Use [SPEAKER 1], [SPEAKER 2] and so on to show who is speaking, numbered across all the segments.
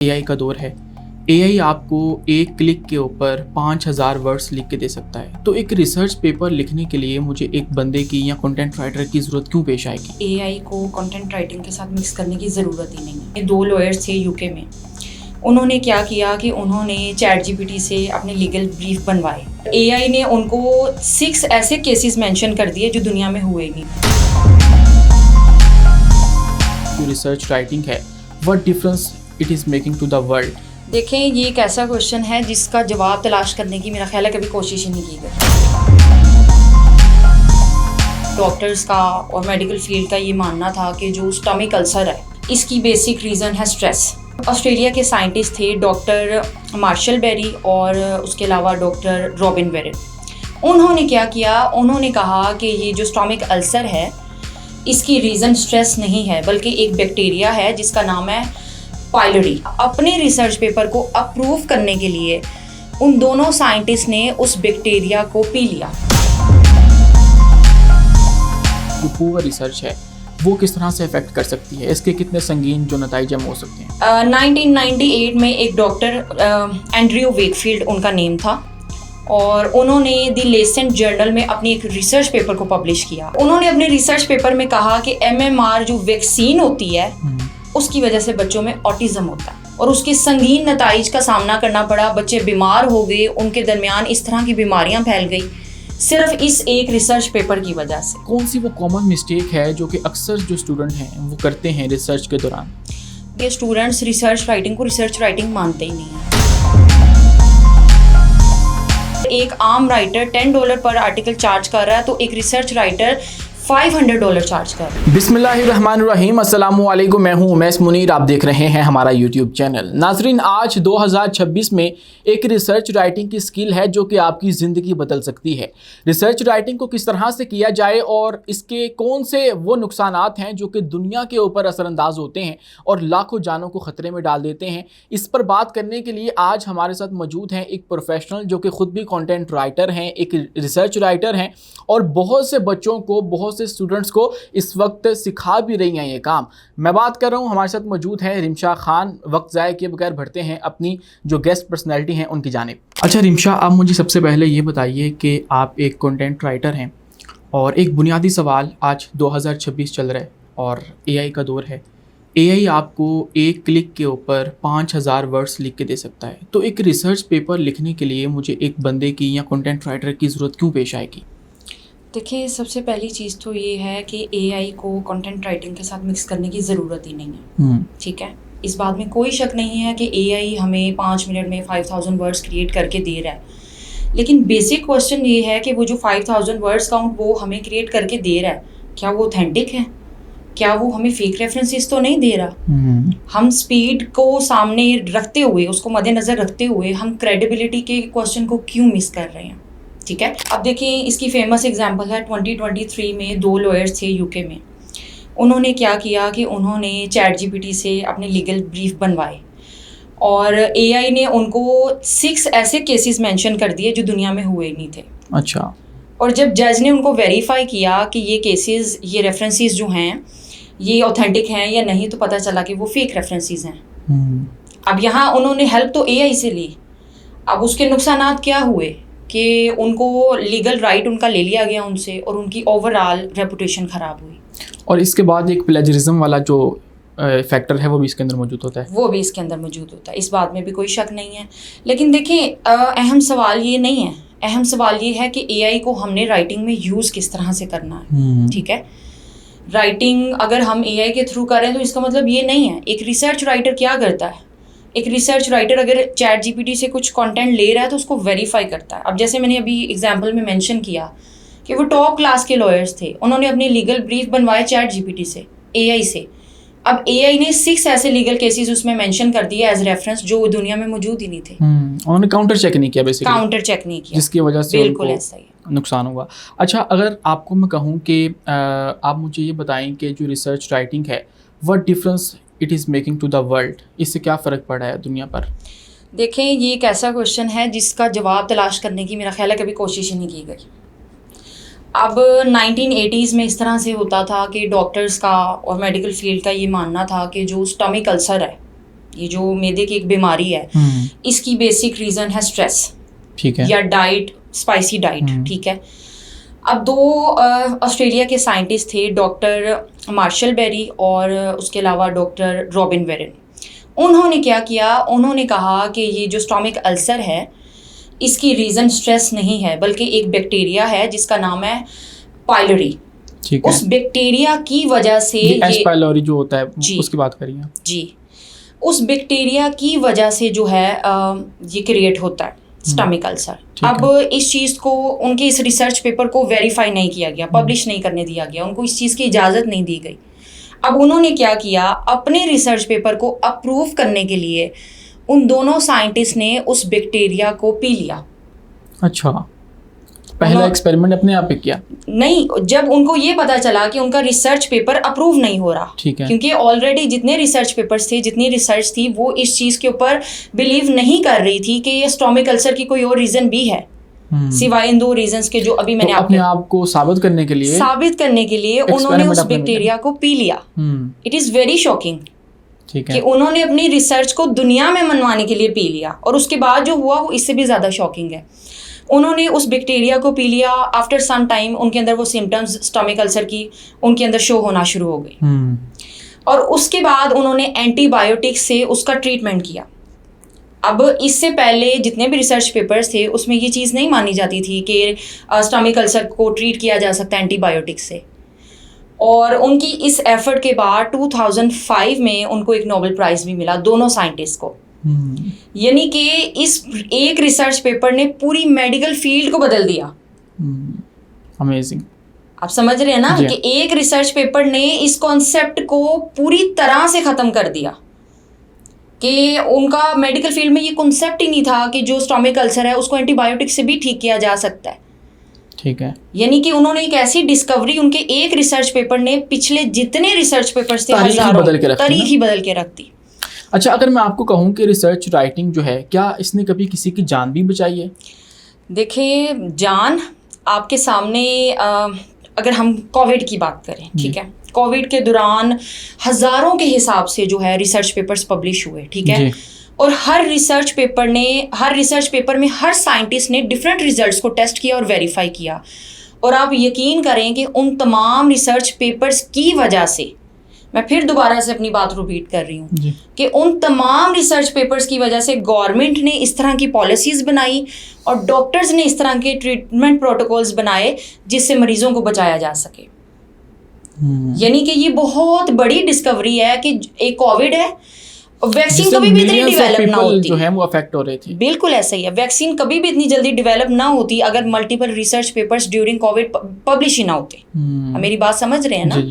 [SPEAKER 1] AI का दौर है। एआई आपको एक क्लिक के ऊपर 5000 वर्ड्स लिख के दे सकता है। तो एक रिसर्च पेपर लिखने के लिए मुझे एक बंदे की या कंटेंट राइटर की ज़रूरत क्यों पेश आएगी?
[SPEAKER 2] एआई को कंटेंट राइटिंग के साथ मिक्स करने की ज़रूरत ही नहीं है। 2 लॉयर्स थे यूके में। उन्होंने क्या किया कि उन्होंने चैट जीपीटी से अपने लीगल ब्रीफ बनवाए। एआई ने उनको 6 ऐसे केसेस मेंशन कर दिए जो दुनिया में हुए नहीं।
[SPEAKER 1] जो रिसर्च राइटिंग है, what difference it is making to the world?
[SPEAKER 2] देखें, ये एक ऐसा क्वेश्चन है जिसका जवाब तलाश करने की मेरा ख्याल है कभी कोशिश ही नहीं की गई। डॉक्टर्स का और मेडिकल फील्ड का ये मानना था कि जो स्टमक अल्सर है, इसकी बेसिक रीज़न है स्ट्रेस। ऑस्ट्रेलिया के साइंटिस्ट थे डॉक्टर मार्शल बेरी और उसके अलावा डॉक्टर रॉबिन वेरेन। उन्होंने क्या किया, उन्होंने कहा कि ये जो स्टमक अल्सर है इसकी रीज़न स्ट्रेस नहीं है बल्कि एक बैक्टीरिया है जिसका नाम है पाइलोरी। अपने रिसर्च पेपर को अप्रूव करने के लिए उन दोनों साइंटिस्ट ने उस बैक्टीरिया को पी लिया।
[SPEAKER 1] जो पूरा रिसर्च है वो किस तरह से इफेक्ट कर सकती है? इसके कितने संगीन जो नतीजे हो सकते हैं?
[SPEAKER 2] 1998 में एक डॉक्टर एंड्रयू वेकफील्ड उनका नेम था और उन्होंने द लेसेंट जर्नल में अपनी एक रिसर्च पेपर को पब्लिश किया। उन्होंने अपने रिसर्च पेपर में कहा कि MMR जो वैक्सीन होती है उसकी वजह से बच्चों में ऑटिज्म होता है और उसके संगीन नताइज का सामना करना पड़ा। बच्चे बीमार हो गए, उनके दरमियान इस तरह की बीमारियां फैल गई सिर्फ इस एक रिसर्च पेपर की वजह से।
[SPEAKER 1] कौन सी वो कॉमन मिस्टेक है जो कि अक्सर जो स्टूडेंट हैं वो करते हैं रिसर्च के दौरान?
[SPEAKER 2] ये स्टूडेंट्स रिसर्च राइटिंग को रिसर्च राइटिंग मानते ही नहीं है। एक आम राइटर $10 पर आर्टिकल चार्ज कर रहा है तो एक रिसर्च राइटर $500 चार्ज कर रहा है।
[SPEAKER 1] बिस्मिल्लाहिर्रहमानिर्रहीम, अस्सलामुअलैकुम। मैं हूं उमैस मुनीर, आप देख रहे हैं हमारा यूट्यूब चैनल। नाजरीन, आज 2026 में एक रिसर्च राइटिंग की स्किल है जो कि आपकी ज़िंदगी बदल सकती है। रिसर्च राइटिंग को किस तरह से किया जाए और इसके कौन से वो नुकसानात हैं जो कि दुनिया के ऊपर असरअंदाज होते हैं और लाखों जानों को ख़तरे में डाल देते हैं, इस पर बात करने के लिए आज हमारे साथ मौजूद हैं एक प्रोफेशनल जो कि ख़ुद भी कंटेंट राइटर हैं, एक रिसर्च राइटर हैं और बहुत से बच्चों को, बहुत से स्टूडेंट्स को इस वक्त सिखा भी रही हैं ये काम। मैं बात कर रहा हूँ, हमारे साथ मौजूद हैं रिमशा खान। वक्त ज़ाय किए बगैर बढ़ते हैं अपनी जो गेस्ट पर्सनैलिटी हैं उनकी जानिब। अच्छा रिमशा, आप मुझे सबसे पहले ये बताइए कि आप एक कंटेंट राइटर हैं और एक बुनियादी सवाल, आज 2026 चल रहा है और एआई का दौर है। एआई आपको एक क्लिक के ऊपर 5000 वर्ड्स लिख के दे सकता है। तो एक रिसर्च पेपर लिखने के लिए मुझे एक बंदे की या कंटेंट राइटर की ज़रूरत क्यों पेश आएगी?
[SPEAKER 2] देखिए, सबसे पहली चीज़ तो ये है कि एआई को कंटेंट राइटिंग के साथ मिक्स करने की ज़रूरत ही नहीं है। ठीक है, इस बात में कोई शक नहीं है कि एआई हमें 5 मिनट में 5000 वर्ड्स क्रिएट करके दे रहा है। लेकिन बेसिक क्वेश्चन ये है कि वो जो 5000 वर्ड्स काउंट वो हमें क्रिएट करके दे रहा है, क्या वो ऑथेंटिक है? क्या वो हमें फेक रेफरेंसेस तो नहीं दे रहा? हम स्पीड को सामने रखते हुए, उसको मद्देनज़र रखते हुए हम क्रेडिबिलिटी के क्वेश्चन को क्यों मिस कर रहे हैं? ठीक है, अब देखिए, इसकी फेमस एग्जांपल है 2023 में 2 लॉयर्स थे यूके में। उन्होंने क्या किया कि उन्होंने चैट जीपीटी से अपने लीगल ब्रीफ बनवाए और एआई ने उनको 6 ऐसे केसेस मेंशन कर दिए जो दुनिया में हुए नहीं थे।
[SPEAKER 1] अच्छा।
[SPEAKER 2] और जब जज ने उनको वेरीफाई किया कि ये केसेस, ये रेफरेंसेस जो हैं ये ऑथेंटिक हैं या नहीं, तो पता चला कि वो फेक रेफरेंसेस हैं। अब यहाँ उन्होंने हेल्प तो एआई से ली, अब उसके नुकसानात क्या हुए कि उनको लीगल राइट उनका ले लिया गया उनसे और उनकी ओवरऑल रेपुटेशन ख़राब हुई।
[SPEAKER 1] और इसके बाद एक प्लेजरिज्म वाला जो फैक्टर है वो भी इसके अंदर मौजूद होता है।
[SPEAKER 2] वो भी इसके अंदर मौजूद होता है, इस बात में भी कोई शक नहीं है। लेकिन देखिए, अहम सवाल ये नहीं है। अहम सवाल ये है कि एआई को हमने राइटिंग में यूज़ किस तरह से करना है। ठीक है, राइटिंग अगर हम एआई के थ्रू करें तो इसका मतलब ये नहीं है। एक रिसर्च राइटर क्या करता है? एक रिसर्च राइटर अगर चैट जीपीटी से कुछ कंटेंट ले रहा है तो उसको वेरीफाई करता है। अब जैसे मैंने अभी एग्जांपल में मेंशन किया कि वो टॉप क्लास के लॉयर्स थे, उन्होंने अपने लीगल ब्रीफ बनवाए चैट जीपीटी से, एआई से। अब एआई ने 6 ऐसे लीगल केसेस उसमें मेंशन कर दिए एज रेफरेंस जो दुनिया में मौजूद ही नहीं थे।
[SPEAKER 1] उन्होंने काउंटर चेक नहीं किया, बेसिकली
[SPEAKER 2] काउंटर चेक नहीं किया,
[SPEAKER 1] जिसकी वजह से
[SPEAKER 2] बिल्कुल ऐसा ही
[SPEAKER 1] नुकसान हुआ। अच्छा, अगर आपको मैं कहूँ कि आप मुझे ये बताएं कि जो रिसर्च राइटिंग है, what difference it is making to the world, इससे क्या फ़र्क पड़ा है दुनिया पर?
[SPEAKER 2] देखें, ये एक ऐसा क्वेश्चन है जिसका जवाब तलाश करने की मेरा ख्याल है कभी कोशिश ही नहीं की गई। अब 1980s में इस तरह से होता था कि डॉक्टर्स का और मेडिकल फील्ड का ये मानना था कि जो स्टमक अल्सर है ये जो मैदे की एक बीमारी है, इसकी बेसिक रीज़न है स्ट्रेस,
[SPEAKER 1] ठीक है,
[SPEAKER 2] या डाइट, स्पाइसी डाइट, ठीक है। अब 2 ऑस्ट्रेलिया के साइंटिस्ट थे, डॉक्टर मार्शल बेरी और उसके अलावा डॉक्टर रॉबिन वेरेन। उन्होंने क्या किया, उन्होंने कहा कि ये जो स्टोमिक अल्सर है इसकी रीज़न स्ट्रेस नहीं है, बल्कि एक बैक्टीरिया है जिसका नाम है पाइलोरी।
[SPEAKER 1] ठीक है,
[SPEAKER 2] उस बैक्टीरिया की वजह से
[SPEAKER 1] एस पाइलोरी जो होता है
[SPEAKER 2] जी,
[SPEAKER 1] उसकी बात करिए
[SPEAKER 2] जी, उस बैक्टीरिया की वजह से जो है ये क्रिएट होता है स्टमक अल्सर। अब इस चीज़ को, उनके इस रिसर्च पेपर को वेरीफाई नहीं किया गया, पब्लिश नहीं करने दिया गया, उनको इस चीज़ की इजाज़त नहीं दी गई। अब उन्होंने क्या किया, अपने रिसर्च पेपर को अप्रूव करने के लिए उन दोनों साइंटिस्ट ने उस बैक्टीरिया को पी लिया।
[SPEAKER 1] अच्छा, पहला एक्सपेरिमेंट अपने आप पे किया?
[SPEAKER 2] नहीं, जब उनको ये पता चला कि उनका रिसर्च पेपर अप्रूव नहीं हो रहा,
[SPEAKER 1] ठीक है,
[SPEAKER 2] क्योंकि ऑलरेडी जितने रिसर्च पेपर्स थे, जितनी रिसर्च थी, वो इस चीज़ के ऊपर बिलीव नहीं कर रही थी कि ये स्टोमिक अल्सर की कोई और रीज़न भी है सिवाय इन 2 रीजंस के जो अभी मैंने
[SPEAKER 1] अपने आप को साबित करने के लिए
[SPEAKER 2] उन्होंने उस बैक्टीरिया को पी लिया। इट इज़ वेरी शॉकिंग
[SPEAKER 1] ठीक है,
[SPEAKER 2] कि उन्होंने अपनी रिसर्च को दुनिया में मनवाने के लिए पी लिया, और उसके बाद जो हुआ वो इससे भी ज़्यादा शॉकिंग है। उन्होंने उस बैक्टीरिया को पी लिया, आफ्टर सम टाइम उनके अंदर वो सिम्टम्स स्टमक अल्सर की उनके अंदर शो होना शुरू हो गई, और उसके बाद उन्होंने एंटीबायोटिक से उसका ट्रीटमेंट किया। अब इससे पहले जितने भी रिसर्च पेपर्स थे उसमें ये चीज़ नहीं मानी जाती थी कि स्टमक अल्सर को ट्रीट किया जा सकता है एंटीबायोटिक से, और उनकी इस एफर्ट के बाद 2005 में उनको एक नोबेल प्राइज़ भी मिला, दोनों साइंटिस्ट को। यानी कि इस एक रिसर्च पेपर ने पूरी मेडिकल फील्ड को बदल दिया।
[SPEAKER 1] अमेजिंग,
[SPEAKER 2] आप समझ रहे हैं ना कि एक रिसर्च पेपर ने इस कॉन्सेप्ट को पूरी तरह से ख़त्म कर दिया, कि उनका मेडिकल फील्ड में ये कॉन्सेप्ट ही नहीं था कि जो स्टोमिक अल्सर है उसको एंटीबायोटिक से भी ठीक किया जा सकता है।
[SPEAKER 1] ठीक है,
[SPEAKER 2] यानी कि उन्होंने एक ऐसी डिस्कवरी, उनके एक रिसर्च पेपर ने पिछले जितने रिसर्च पेपर्स थे
[SPEAKER 1] तारीख
[SPEAKER 2] ही बदल के रख दी।
[SPEAKER 1] अच्छा, अगर मैं आपको कहूँ कि रिसर्च राइटिंग जो है, क्या इसने कभी किसी की जान भी बचाई है?
[SPEAKER 2] देखिए, जान आपके सामने, अगर हम कोविड की बात करें, ठीक है, कोविड के दौरान हज़ारों के हिसाब से जो है रिसर्च पेपर्स पब्लिश हुए, ठीक है, और हर रिसर्च पेपर में हर साइंटिस्ट ने डिफरेंट रिजल्ट्स को टेस्ट किया और वेरीफाई किया, और आप यकीन करें कि उन तमाम रिसर्च पेपर्स की वजह से, मैं फिर दोबारा से अपनी बात रिपीट कर रही हूँ कि उन तमाम रिसर्च पेपर्स की वजह से गवर्नमेंट ने इस तरह की पॉलिसीज़ बनाई और डॉक्टर्स ने इस तरह के ट्रीटमेंट प्रोटोकॉल्स बनाए जिससे मरीजों को बचाया जा सके। यानी कि ये बहुत बड़ी डिस्कवरी है कि एक कोविड है, वैक्सीन कभी भी इतनी डेवलप ना होती,
[SPEAKER 1] जो है वो अफेक्ट हो रहे थे।
[SPEAKER 2] बिल्कुल ऐसा ही है, वैक्सीन कभी भी इतनी जल्दी डेवलप ना होती अगर multiple research papers during Covid publish ही ना होते। मेरी बात समझ रहे हैं ना?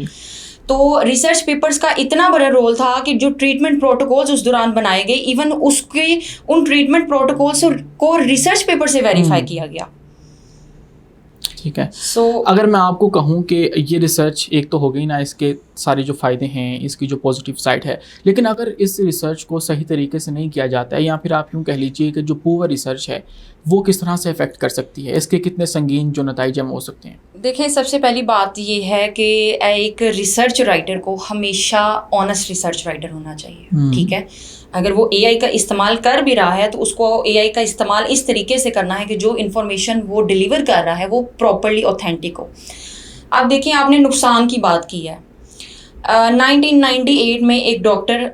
[SPEAKER 2] तो रिसर्च पेपर्स का इतना बड़ा रोल था कि जो ट्रीटमेंट प्रोटोकॉल्स उस दौरान बनाए गए, इवन उसके उन ट्रीटमेंट प्रोटोकॉल्स को रिसर्च पेपर से वेरीफाई किया गया।
[SPEAKER 1] ठीक है, अगर मैं आपको कहूँ कि ये रिसर्च एक तो हो गई ना, इसके सारे जो फ़ायदे हैं, इसकी जो पॉजिटिव साइड है, लेकिन अगर इस रिसर्च को सही तरीके से नहीं किया जाता है, या फिर आप यूँ कह लीजिए कि जो पुअर रिसर्च है वो किस तरह से अफेक्ट कर सकती है, इसके कितने संगीन जो नतीजे हो सकते हैं?
[SPEAKER 2] देखिए, सबसे पहली बात ये है कि एक रिसर्च राइटर को हमेशा ऑनेस्ट रिसर्च राइटर होना चाहिए, ठीक है। अगर वो एआई का इस्तेमाल कर भी रहा है तो उसको एआई का इस्तेमाल इस तरीके से करना है कि जो इन्फॉर्मेशन वो डिलीवर कर रहा है वो प्रॉपर्ली ऑथेंटिक हो। आप देखिए, आपने नुकसान की बात की है। 1998 में एक डॉक्टर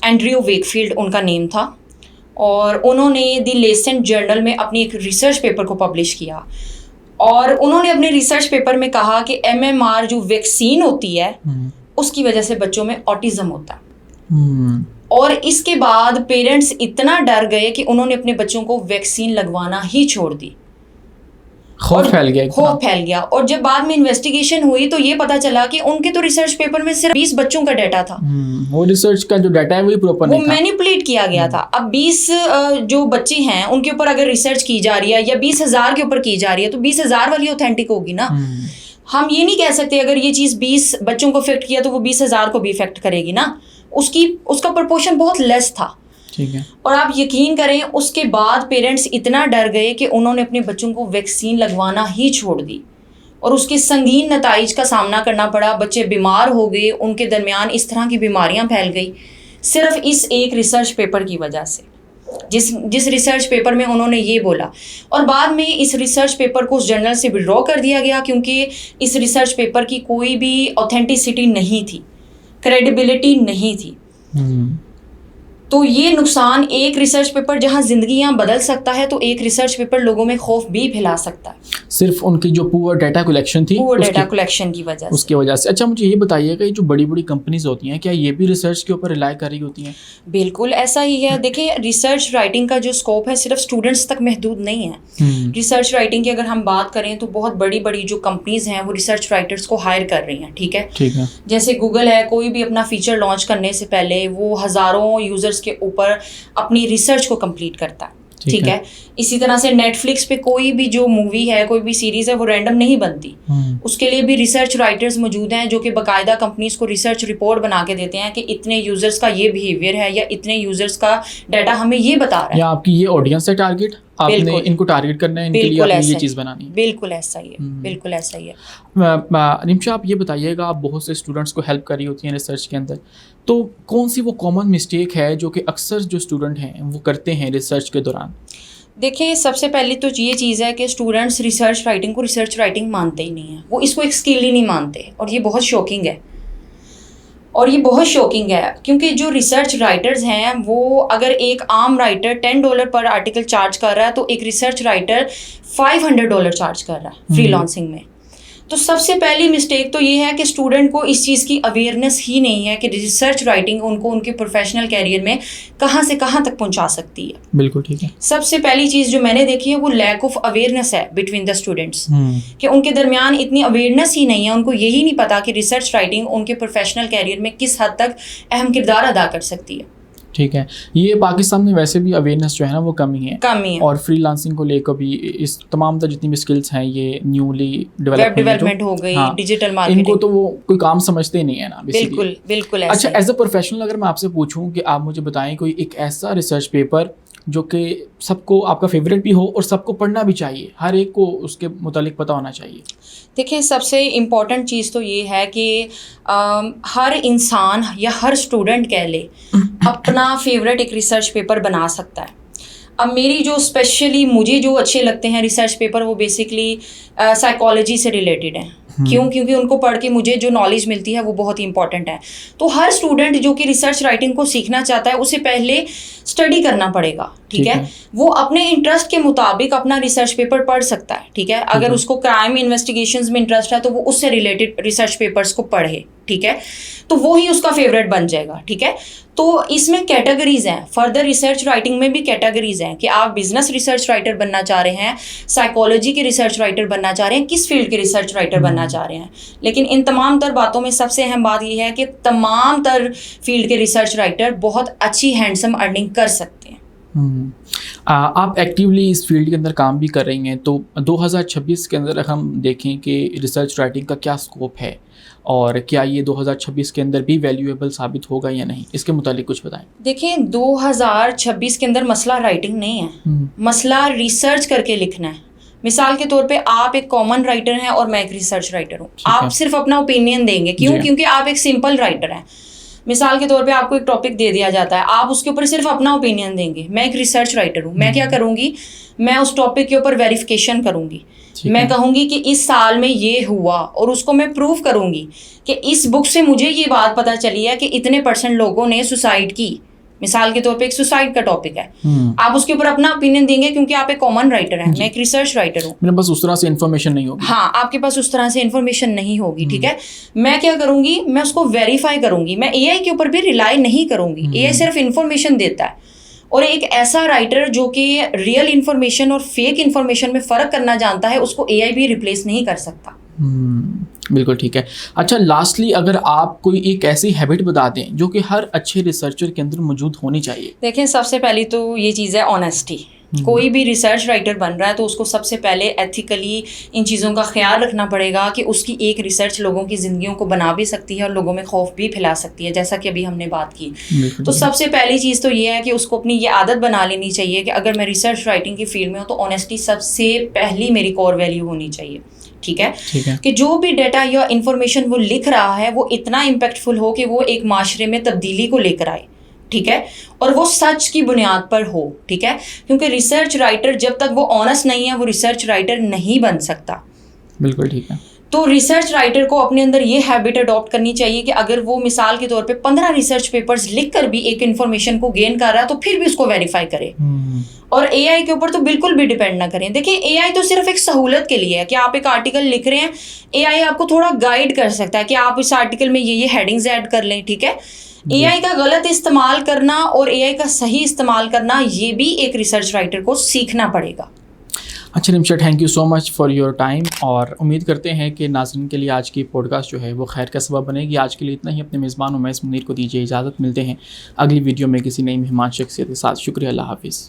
[SPEAKER 2] एंड्रयू वेकफील्ड उनका नेम था, और उन्होंने द लेसेंट जर्नल में अपनी एक रिसर्च पेपर को पब्लिश किया, और उन्होंने अपने रिसर्च पेपर में कहा कि MMR जो वैक्सीन होती है उसकी वजह से बच्चों में ऑटिज्म होता है। और इसके बाद पेरेंट्स इतना डर गए कि उन्होंने अपने बच्चों को वैक्सीन लगवाना ही छोड़ दी। खौफ फैल गया। और जब बाद में इन्वेस्टिगेशन हुई तो ये पता चला कि उनके तो रिसर्च पेपर में सिर्फ 20 बच्चों का डाटा था।
[SPEAKER 1] वो रिसर्च का जो डाटा है वही प्रॉपर नहीं था, वो
[SPEAKER 2] मैनिपुलेट किया गया था। अब 20 जो बच्चे हैं उनके ऊपर अगर रिसर्च की जा रही है या 20,000 के ऊपर की जा रही है तो 20,000 वाली ऑथेंटिक होगी ना। हम ये नहीं कह सकते अगर ये चीज़ 20 बच्चों को इफेक्ट किया तो वो 20,000 को भी इफेक्ट करेगी ना, उसका प्रोपोर्शन बहुत लेस था।
[SPEAKER 1] ठीक है।
[SPEAKER 2] और आप यकीन करें उसके बाद पेरेंट्स इतना डर गए कि उन्होंने अपने बच्चों को वैक्सीन लगवाना ही छोड़ दी, और उसके संगीन नताइज का सामना करना पड़ा। बच्चे बीमार हो गए, उनके दरमियान इस तरह की बीमारियां फैल गई सिर्फ इस एक रिसर्च पेपर की वजह से, जिस रिसर्च पेपर में उन्होंने ये बोला, और बाद में इस रिसर्च पेपर को उस जर्नल से विड्रॉ कर दिया गया क्योंकि इस रिसर्च पेपर की कोई भी ऑथेंटिसिटी नहीं थी, क्रेडिबिलिटी नहीं थी। तो ये नुकसान, एक रिसर्च पेपर जहां जिंदगियां बदल सकता है, तो एक रिसर्च पेपर लोगों में खौफ भी फैला सकता है,
[SPEAKER 1] सिर्फ उनकी जो पुअर डाटा कलेक्शन थी,
[SPEAKER 2] पुअर डाटा कलेक्शन की वजह से,
[SPEAKER 1] उसकी वजह से। अच्छा, मुझे ये बताइएगा, ये जो बड़ी बड़ी कंपनीज होती हैं, क्या ये भी रिसर्च के ऊपर रिलाई कर रही होती हैं?
[SPEAKER 2] बिल्कुल ऐसा ही है। देखिए, रिसर्च राइटिंग का जो स्कोप है सिर्फ स्टूडेंट्स तक महदूद नहीं है। रिसर्च राइटिंग की अगर हम बात करें तो बहुत बड़ी बड़ी जो कंपनीज हैं वो रिसर्च राइटर्स को हायर कर रही हैं, ठीक है। जैसे गूगल है, कोई भी अपना फीचर लॉन्च करने से पहले वो हज़ारों यूजर्स के ऊपर अपनी रिसर्च को कंप्लीट करता है, ठीक है। इसी तरह से नेटफ्लिक्स पे कोई भी जो मूवी है, कोई भी सीरीज है, वो रैंडम नहीं बनती। उसके लिए भी रिसर्च राइटर्स मौजूद हैं जो कि बाकायदा कंपनीज को रिसर्च रिपोर्ट बना के देते हैं कि इतने यूजर्स का ये बिहेवियर है या इतने यूजर्स का डाटा हमें ये बता रहा है, या
[SPEAKER 1] आपकी ये ऑडियंस है टारगेट, आपने इनको टारगेट करना है, इनके लिए आपने ये चीज़ बनानी है।
[SPEAKER 2] बिल्कुल ऐसा ही है, बिल्कुल ऐसा ही है।
[SPEAKER 1] निमिषा, आप ये बताइएगा, आप बहुत से स्टूडेंट्स को हेल्प कर रही होती हैं रिसर्च के अंदर, तो कौन सी वो कॉमन मिस्टेक है जो कि अक्सर जो स्टूडेंट हैं वो करते हैं रिसर्च के दौरान?
[SPEAKER 2] देखिए, सबसे पहले तो ये चीज़ है कि स्टूडेंट्स रिसर्च राइटिंग को रिसर्च राइटिंग मानते ही नहीं है, वो इसको एक स्किल ही नहीं मानते, और ये बहुत शॉकिंग है। क्योंकि जो रिसर्च राइटर्स हैं वो, अगर एक आम राइटर $10 पर आर्टिकल चार्ज कर रहा है, तो एक रिसर्च राइटर $500 चार्ज कर रहा है फ्रीलांसिंग में। तो सबसे पहली मिस्टेक तो ये है कि स्टूडेंट को इस चीज़ की अवेयरनेस ही नहीं है कि रिसर्च राइटिंग उनको उनके प्रोफेशनल कैरियर में कहाँ से कहाँ तक पहुँचा सकती है।
[SPEAKER 1] बिल्कुल ठीक है।
[SPEAKER 2] सबसे पहली चीज़ जो मैंने देखी है वो लैक ऑफ अवेयरनेस है बिटवीन द स्टूडेंट्स, कि उनके दरमियान इतनी अवेयरनेस ही नहीं है, उनको यही नहीं पता कि रिसर्च राइटिंग उनके प्रोफेशनल कैरियर में किस हद तक अहम किरदार अदा कर सकती है।
[SPEAKER 1] ठीक है। ये पाकिस्तान में वैसे भी अवेयरनेस जो है ना वो कमी है, और फ्रीलांसिंग को लेकर भी इस तमाम जितनी भी स्किल्स हैं, ये न्यूली
[SPEAKER 2] डेवलपमेंट हो गई, डिजिटल मार्केटिंग,
[SPEAKER 1] इनको तो वो कोई काम समझते ही नहीं है ना।
[SPEAKER 2] बिल्कुल बिल्कुल।
[SPEAKER 1] अच्छा, एज अ प्रोफेशनल अगर मैं आपसे पूछूं कि आप मुझे बताएं कोई एक ऐसा रिसर्च पेपर जो कि सबको, आपका फेवरेट भी हो और सबको पढ़ना भी चाहिए, हर एक को उसके मुतालिक पता होना चाहिए।
[SPEAKER 2] देखिए, सबसे इम्पॉर्टेंट चीज़ तो ये है कि हर इंसान या हर स्टूडेंट कह ले अपना फेवरेट एक रिसर्च पेपर बना सकता है। अब मेरी जो स्पेशली मुझे जो अच्छे लगते हैं रिसर्च पेपर, वो बेसिकली साइकोलॉजी से रिलेटेड हैं। क्यों? क्योंकि उनको पढ़ के मुझे जो नॉलेज मिलती है वो बहुत ही इंपॉर्टेंट है। तो हर स्टूडेंट जो कि रिसर्च राइटिंग को सीखना चाहता है, उसे पहले स्टडी करना पड़ेगा, ठीक है। वो अपने इंटरेस्ट के मुताबिक अपना रिसर्च पेपर पढ़ सकता है, ठीक है। अगर उसको क्राइम इन्वेस्टिगेशंस में इंटरेस्ट है तो वो उससे रिलेटेड रिसर्च पेपर्स को पढ़े, ठीक है। तो वो ही उसका फेवरेट बन जाएगा, ठीक है। तो इसमें कैटेगरीज हैं, फर्दर रिसर्च राइटिंग में भी कैटेगरीज हैं कि आप बिजनेस रिसर्च राइटर बनना चाह रहे हैं, साइकोलॉजी के रिसर्च राइटर बनना चाह रहे हैं, किस फील्ड के रिसर्च राइटर बनना चाह रहे हैं। लेकिन इन तमाम तर बातों में सबसे अहम बात यह है कि तमाम तर फील्ड के रिसर्च राइटर बहुत अच्छी हैंडसम अर्निंग कर सकते हैं।
[SPEAKER 1] आप एक्टिवली इस फील्ड के अंदर काम भी कर रही हैं, तो 2026 के अंदर हम देखें कि रिसर्च राइटिंग का क्या स्कोप है और क्या ये 2026 के अंदर भी वैल्यूएबल साबित होगा या नहीं, इसके मुतालिक कुछ बताएं।
[SPEAKER 2] देखिए, 2026 के अंदर मसला राइटिंग नहीं है, मसला रिसर्च करके लिखना है। मिसाल के तौर पे आप एक कॉमन राइटर हैं और मैं एक रिसर्च राइटर हूँ, आप सिर्फ अपना ओपिनियन देंगे। क्यों? क्योंकि आप एक सिंपल राइटर हैं। मिसाल के तौर पे आपको एक टॉपिक दे दिया जाता है, आप उसके ऊपर सिर्फ अपना ओपिनियन देंगे। मैं एक रिसर्च राइटर हूँ, मैं क्या करूँगी, मैं उस टॉपिक के ऊपर वेरिफिकेशन करूँगी। मैं कहूँगी कि इस साल में ये हुआ, और उसको मैं प्रूव करूँगी कि इस बुक से मुझे ये बात पता चली है कि इतने % लोगों ने सुसाइड की। मिसाल के तौर पे एक सुसाइड का टॉपिक है, आप उसके ऊपर अपना ओपिनियन देंगे क्योंकि आप एक कॉमन राइटर हैं, मैं एक रिसर्च राइटर हूँ।
[SPEAKER 1] मेरे पास उस तरह से इन्फॉर्मेशन नहीं होगी।
[SPEAKER 2] हाँ, आपके पास उस तरह से इन्फॉर्मेशन नहीं होगी, ठीक है। मैं क्या करूँगी, मैं उसको वेरीफाई करूँगी। मैं एआई के ऊपर भी रिलाई नहीं करूँगी, एआई सिर्फ इन्फॉर्मेशन देता है। और एक ऐसा राइटर जो कि रियल इन्फॉर्मेशन और फेक इन्फॉर्मेशन में फ़र्क करना जानता है, उसको एआई भी रिप्लेस नहीं कर सकता।
[SPEAKER 1] बिल्कुल ठीक है। अच्छा, लास्टली अगर आप कोई एक ऐसी हैबिट बता दें जो कि हर अच्छे रिसर्चर के अंदर मौजूद होनी चाहिए।
[SPEAKER 2] देखें, सबसे पहली तो ये चीज़ है ऑनेस्टी। कोई भी रिसर्च राइटर बन रहा है तो उसको सबसे पहले एथिकली इन चीज़ों का ख्याल रखना पड़ेगा कि उसकी एक रिसर्च लोगों की ज़िंदगियों को बना भी सकती है और लोगों में खौफ भी फैला सकती है, जैसा कि अभी हमने बात की। तो सबसे पहली चीज़ तो ये है कि उसको अपनी ये आदत बना लेनी चाहिए कि अगर मैं रिसर्च राइटिंग की फील्ड में हूँ तो ऑनेस्टी सबसे पहली मेरी कोर वैल्यू होनी चाहिए, ठीक है। कि जो भी डाटा या इंफॉर्मेशन वो लिख रहा है वो इतना इम्पैक्टफुल हो कि वो एक माशरे में तब्दीली को लेकर आए, ठीक है, और वो सच की बुनियाद पर हो, ठीक है, क्योंकि रिसर्च राइटर जब तक वो ऑनेस्ट नहीं है वो रिसर्च राइटर नहीं बन सकता।
[SPEAKER 1] बिल्कुल ठीक है।
[SPEAKER 2] तो रिसर्च राइटर को अपने अंदर ये हैबिट अडॉप्ट करनी चाहिए कि अगर वो मिसाल के तौर पे 15 रिसर्च पेपर्स लिख कर भी एक इन्फॉर्मेशन को गेन कर रहा है तो फिर भी उसको वेरीफाई करे। और एआई के ऊपर तो बिल्कुल भी डिपेंड ना करें। देखिए, एआई तो सिर्फ एक सहूलत के लिए है कि आप एक आर्टिकल लिख रहे हैं, एआई आपको थोड़ा गाइड कर सकता है कि आप इस आर्टिकल में ये हेडिंग्स ऐड कर लें, ठीक है। एआई का गलत इस्तेमाल करना और एआई का सही इस्तेमाल करना, ये भी एक रिसर्च राइटर को सीखना पड़ेगा।
[SPEAKER 1] अच्छा Nimisha, thank you so much for your time, और उम्मीद करते हैं कि नाज़रीन के लिए आज की पॉडकास्ट जो है वो खैर का सबब बनेगी। आज के लिए इतना ही। अपने मेज़बान उमैस मुनीर को दीजिए इजाज़त। मिलते हैं अगली वीडियो में किसी नई मेहमान शख्सियत के साथ। शुक्रिया, अल्लाह हाफ़िज़।